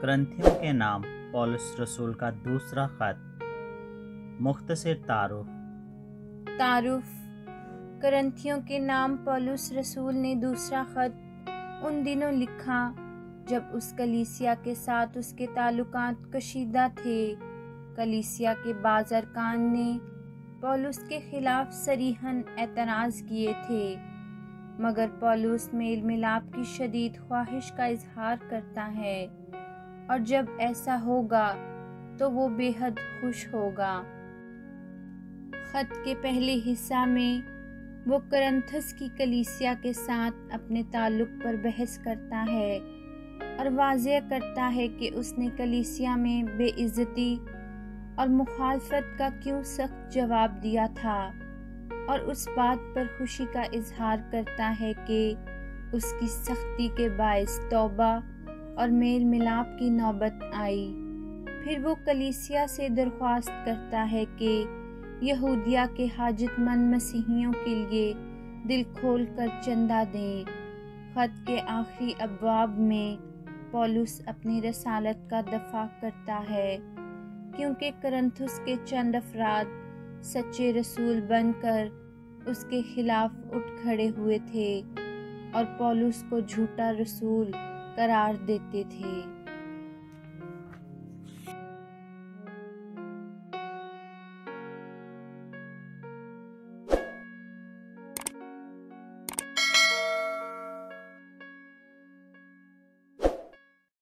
करंथियों के नाम पौलुस रसूल का दूसरा खत। मुख्तसर तारुफ। करंथियों के नाम पौलुस रसूल ने दूसरा खत उन दिनों लिखा जब उस कलीसिया के साथ उसके ताल्लुकात कशीदा थे। कलीसिया के बाज़ अरकान ने पौलुस के खिलाफ सरीहन एतराज़ किए थे, मगर पौलुस मेल मिलाप की शदीद ख्वाहिश का इजहार करता है और जब ऐसा होगा तो वो बेहद खुश होगा। खत के पहले हिस्सा में वो करंथस की कलीसिया के साथ अपने ताल्लुक पर बहस करता है और वाज़ेह करता है कि उसने कलीसिया में बेइज्जती और मुखालफत का क्यों सख्त जवाब दिया था, और उस बात पर खुशी का इजहार करता है कि उसकी सख्ती के बायस तौबा और मेल मिलाप की नौबत आई। फिर वो कलीसिया से दरख्वास्त करता है कि यहूदिया के हाजतमंद मसीहियों के लिए दिल खोल कर चंदा दें। खत के आखिरी अब्वाब में पौलुस अपनी रसालत का दफा करता है, क्योंकि करंथुस के चंद अफराद सच्चे रसूल बनकर उसके खिलाफ उठ खड़े हुए थे और पौलुस को झूठा रसूल करार देते थे।